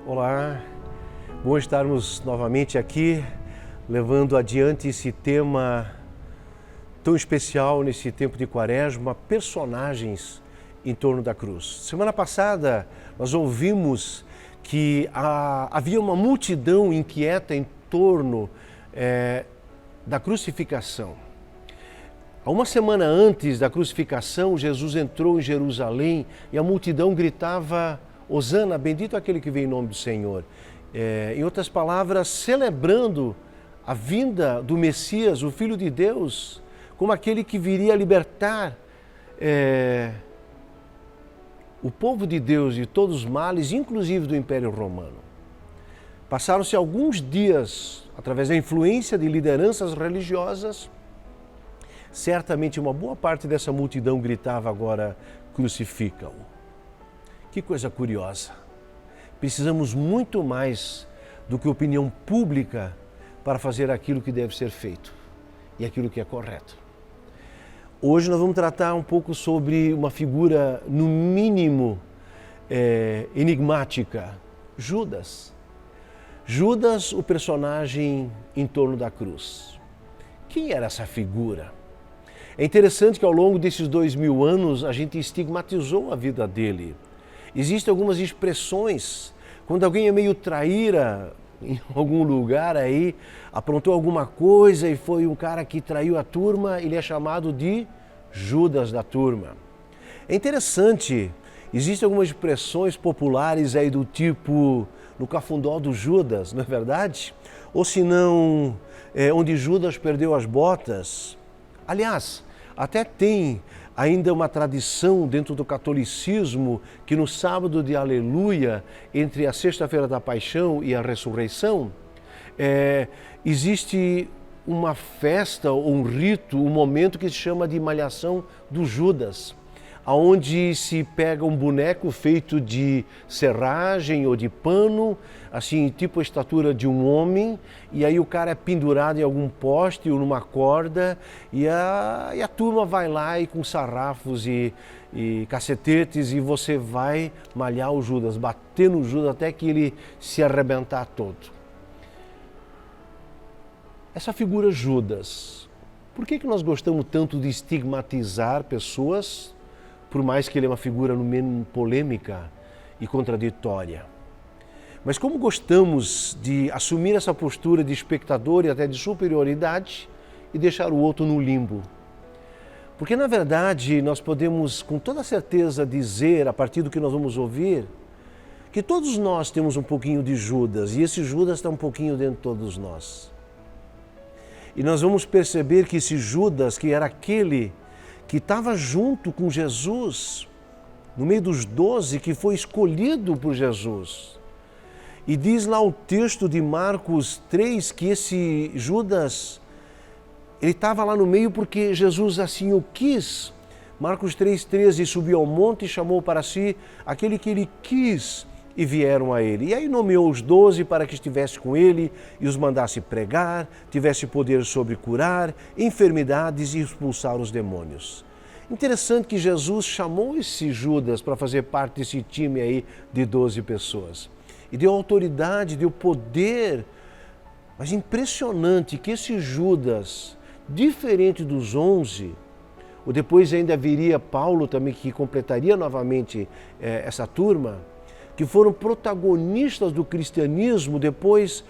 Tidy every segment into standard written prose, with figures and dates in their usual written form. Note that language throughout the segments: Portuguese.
Olá, bom estarmos novamente aqui, levando adiante esse tema tão especial nesse tempo de Quaresma, personagens em torno da cruz. Semana passada nós ouvimos que havia uma multidão inquieta em torno da crucificação. Há uma semana antes da crucificação, Jesus entrou em Jerusalém e a multidão gritava: Hosana, bendito aquele que vem em nome do Senhor. Em outras palavras, celebrando a vinda do Messias, o Filho de Deus, como aquele que viria libertar o povo de Deus de todos os males, inclusive do Império Romano. Passaram-se alguns dias, através da influência de lideranças religiosas, certamente uma boa parte dessa multidão gritava agora: crucifica-o. Que coisa curiosa. Precisamos muito mais do que opinião pública para fazer aquilo que deve ser feito e aquilo que é correto. Hoje nós vamos tratar um pouco sobre uma figura, no mínimo, enigmática: Judas. Judas, o personagem em torno da cruz. Quem era essa figura? É interessante que ao longo desses 2000 anos a gente estigmatizou a vida dele. Existem algumas expressões, quando alguém é meio traíra em algum lugar aí, aprontou alguma coisa e foi um cara que traiu a turma, ele é chamado de Judas da turma. É interessante, existem algumas expressões populares aí do tipo no cafundó do Judas, não é verdade? Ou se não, onde Judas perdeu as botas. Aliás, até tem ainda uma tradição dentro do catolicismo que no sábado de Aleluia, entre a sexta-feira da Paixão e a ressurreição, existe uma festa ou um rito, um momento que se chama de malhação do Judas, onde se pega um boneco feito de serragem ou de pano, assim, tipo a estatura de um homem, e aí o cara é pendurado em algum poste ou numa corda, e a turma vai lá e com sarrafos e cacetetes, e você vai malhar o Judas, bater no Judas até que ele se arrebentar todo. Essa figura Judas, por que nós gostamos tanto de estigmatizar pessoas, por mais que ele é uma figura no mínimo polêmica e contraditória? Mas como gostamos de assumir essa postura de espectador e até de superioridade e deixar o outro no limbo? Porque na verdade nós podemos com toda certeza dizer, a partir do que nós vamos ouvir, que todos nós temos um pouquinho de Judas e esse Judas está um pouquinho dentro de todos nós. E nós vamos perceber que esse Judas, que era aquele que estava junto com Jesus, no meio dos 12, que foi escolhido por Jesus. E diz lá o texto de Marcos 3 que esse Judas, ele estava lá no meio porque Jesus assim o quis. Marcos 3,13, subiu ao monte e chamou para si aquele que ele quis e vieram a ele. E aí nomeou os 12 para que estivesse com ele e os mandasse pregar, tivesse poder sobre curar enfermidades e expulsar os demônios. Interessante que Jesus chamou esse Judas para fazer parte desse time aí de 12 pessoas. E deu autoridade, deu poder. Mas impressionante que esse Judas, diferente dos 11, ou depois ainda viria Paulo também, que completaria novamente essa turma, que foram protagonistas do cristianismo depois,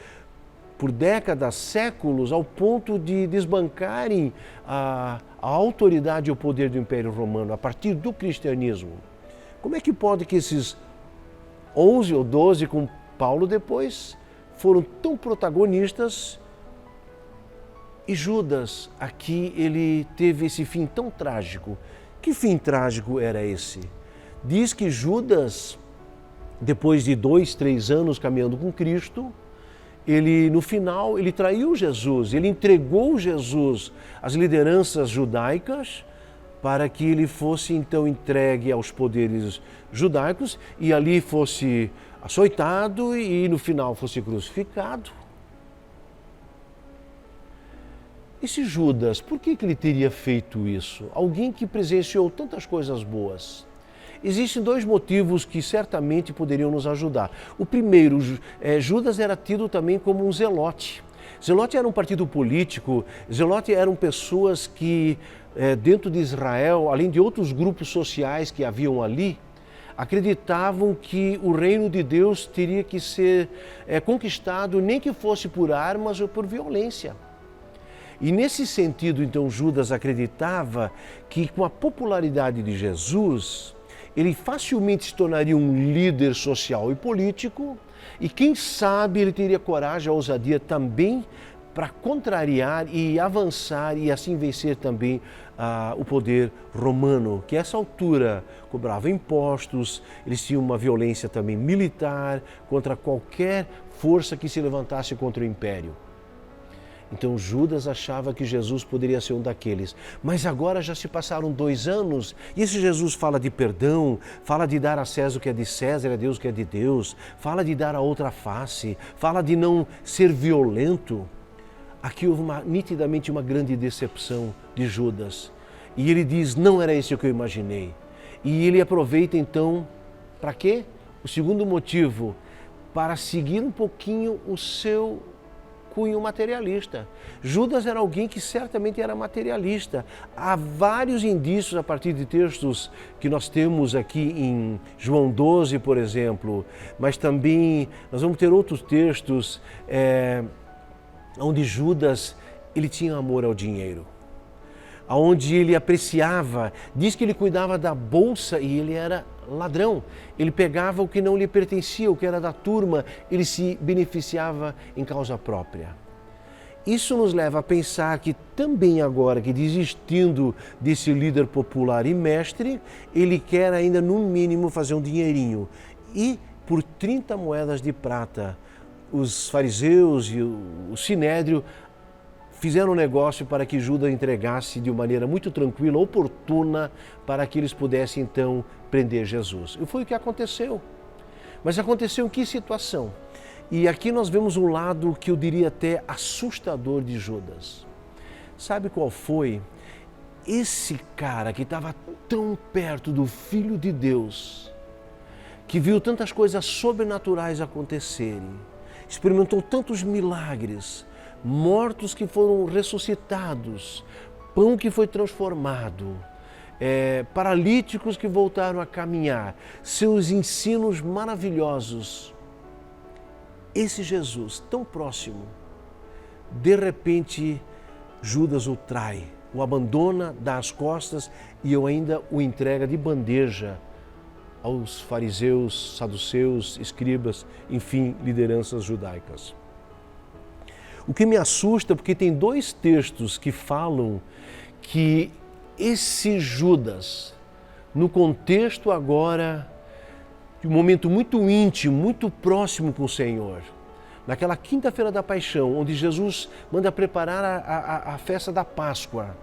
por décadas, séculos, ao ponto de desbancarem a autoridade e o poder do Império Romano a partir do cristianismo. Como é que pode que esses 11 ou 12 com Paulo depois foram tão protagonistas e Judas aqui ele teve esse fim tão trágico? Que fim trágico era esse? Diz que Judas, depois de 2, 3 anos caminhando com Cristo, ele no final ele traiu Jesus, ele entregou Jesus às lideranças judaicas para que ele fosse então entregue aos poderes judaicos e ali fosse açoitado e no final fosse crucificado. Esse Judas, por que ele teria feito isso? Alguém que presenciou tantas coisas boas. Existem dois motivos que certamente poderiam nos ajudar. O primeiro, Judas era tido também como um zelote. Zelote era um partido político, zelote eram pessoas que, dentro de Israel, além de outros grupos sociais que haviam ali, acreditavam que o reino de Deus teria que ser conquistado, nem que fosse por armas ou por violência. E nesse sentido, então, Judas acreditava que com a popularidade de Jesus, ele facilmente se tornaria um líder social e político e quem sabe ele teria coragem, ousadia também para contrariar e avançar e assim vencer também o poder romano, que a essa altura cobrava impostos, eles tinham uma violência também militar contra qualquer força que se levantasse contra o império. Então Judas achava que Jesus poderia ser um daqueles. Mas agora já se passaram 2 anos e esse Jesus fala de perdão, fala de dar a César o que é de César, a Deus o que é de Deus, fala de dar a outra face, fala de não ser violento. Aqui houve nitidamente uma grande decepção de Judas. E ele diz, não era esse o que eu imaginei. E ele aproveita então, para quê? O segundo motivo, para seguir um pouquinho o seu cunho materialista. Judas era alguém que certamente era materialista. Há vários indícios a partir de textos que nós temos aqui em João 12, por exemplo, mas também nós vamos ter outros textos onde Judas ele tinha amor ao dinheiro, onde ele apreciava, diz que ele cuidava da bolsa e ele era ladrão. Ele pegava o que não lhe pertencia, o que era da turma, ele se beneficiava em causa própria. Isso nos leva a pensar que também agora que desistindo desse líder popular e mestre, ele quer ainda no mínimo fazer um dinheirinho. E por 30 moedas de prata, os fariseus e o sinédrio fizeram um negócio para que Judas entregasse de uma maneira muito tranquila, oportuna, para que eles pudessem então prender Jesus. E foi o que aconteceu. Mas aconteceu em que situação? E aqui nós vemos um lado que eu diria até assustador de Judas. Sabe qual foi? Esse cara que estava tão perto do Filho de Deus, que viu tantas coisas sobrenaturais acontecerem, experimentou tantos milagres, mortos que foram ressuscitados, pão que foi transformado, paralíticos que voltaram a caminhar, seus ensinos maravilhosos. Esse Jesus tão próximo, de repente Judas o trai, o abandona, dá as costas e ainda o entrega de bandeja aos fariseus, saduceus, escribas, enfim, lideranças judaicas. O que me assusta, porque tem 2 textos que falam que esse Judas, no contexto agora de um momento muito íntimo, muito próximo com o Senhor, naquela quinta-feira da paixão, onde Jesus manda preparar a festa da Páscoa,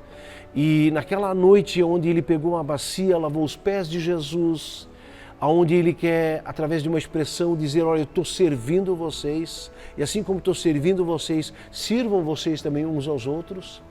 e naquela noite onde ele pegou uma bacia, lavou os pés de Jesus, onde ele quer, através de uma expressão, dizer, olha, eu estou servindo vocês, e assim como estou servindo vocês, sirvam vocês também uns aos outros.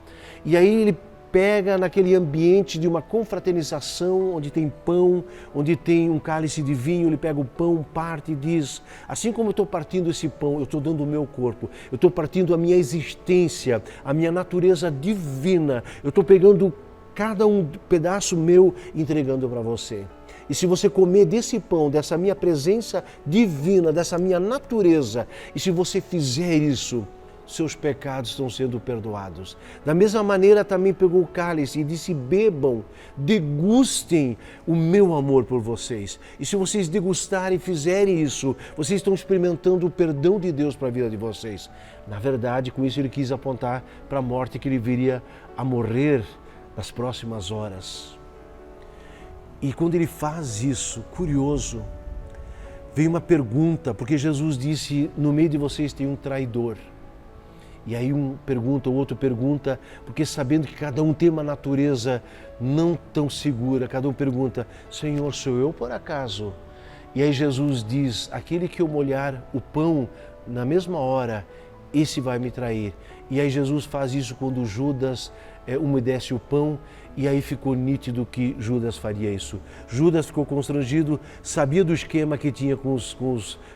E aí ele pega naquele ambiente de uma confraternização, onde tem pão, onde tem um cálice de vinho, ele pega o pão, parte e diz, assim como eu estou partindo esse pão, eu estou dando o meu corpo, eu estou partindo a minha existência, a minha natureza divina, eu estou pegando cada um pedaço meu e entregando para você. E se você comer desse pão, dessa minha presença divina, dessa minha natureza, e se você fizer isso, seus pecados estão sendo perdoados. Da mesma maneira também pegou o cálice e disse, bebam, degustem o meu amor por vocês. E se vocês degustarem e fizerem isso, vocês estão experimentando o perdão de Deus para a vida de vocês. Na verdade, com isso ele quis apontar para a morte que ele viria a morrer nas próximas horas. E quando ele faz isso, curioso, veio uma pergunta, porque Jesus disse, no meio de vocês tem um traidor. E aí um pergunta, o outro pergunta, porque sabendo que cada um tem uma natureza não tão segura, cada um pergunta, Senhor, sou eu por acaso? E aí Jesus diz, aquele que eu molhar o pão na mesma hora, esse vai me trair. E aí Jesus faz isso quando Judas umedece o pão, e aí ficou nítido que Judas faria isso. Judas ficou constrangido, sabia do esquema que tinha com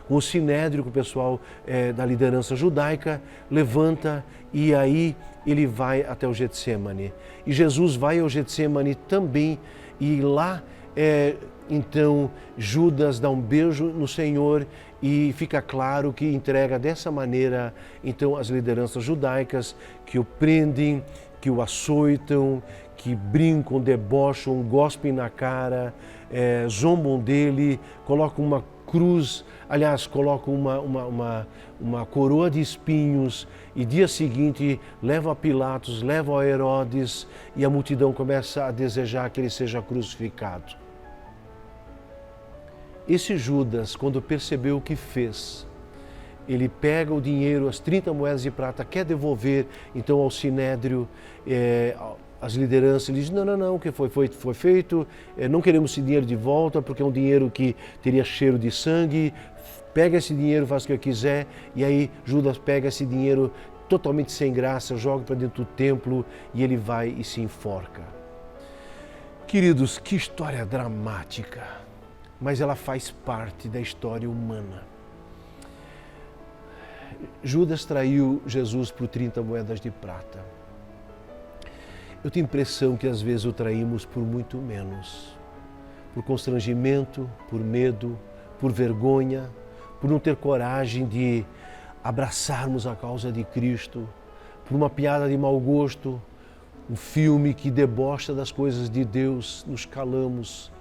o sinédrio, com o pessoal da liderança judaica, levanta e aí ele vai até o Getsêmani. E Jesus vai ao Getsêmani também, e lá então Judas dá um beijo no Senhor e fica claro que entrega dessa maneira então as lideranças judaicas que o prendem, que o açoitam, que brincam, debocham, gospem na cara, zombam dele, colocam uma cruz, aliás, colocam uma coroa de espinhos, e dia seguinte levam a Pilatos, levam a Herodes, e a multidão começa a desejar que ele seja crucificado. Esse Judas, quando percebeu o que fez, ele pega o dinheiro, as 30 moedas de prata, quer devolver então ao Sinédrio, as lideranças, ele diz, não, o que foi feito, não queremos esse dinheiro de volta, porque é um dinheiro que teria cheiro de sangue, pega esse dinheiro, faz o que eu quiser, e aí Judas pega esse dinheiro totalmente sem graça, joga para dentro do templo, e ele vai e se enforca. Queridos, que história dramática, mas ela faz parte da história humana. Judas traiu Jesus por 30 moedas de prata. Eu tenho a impressão que às vezes o traímos por muito menos. Por constrangimento, por medo, por vergonha, por não ter coragem de abraçarmos a causa de Cristo, por uma piada de mau gosto, um filme que debocha das coisas de Deus, nos calamos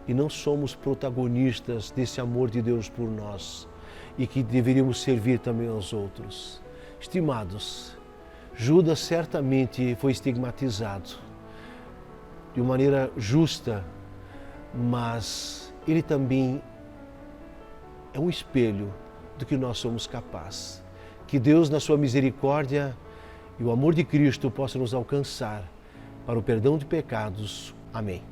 e não somos protagonistas desse amor de Deus por nós e que deveríamos servir também aos outros. Estimados, Judas certamente foi estigmatizado de uma maneira justa, mas ele também é um espelho do que nós somos capazes. Que Deus, na sua misericórdia e o amor de Cristo, possa nos alcançar para o perdão de pecados. Amém.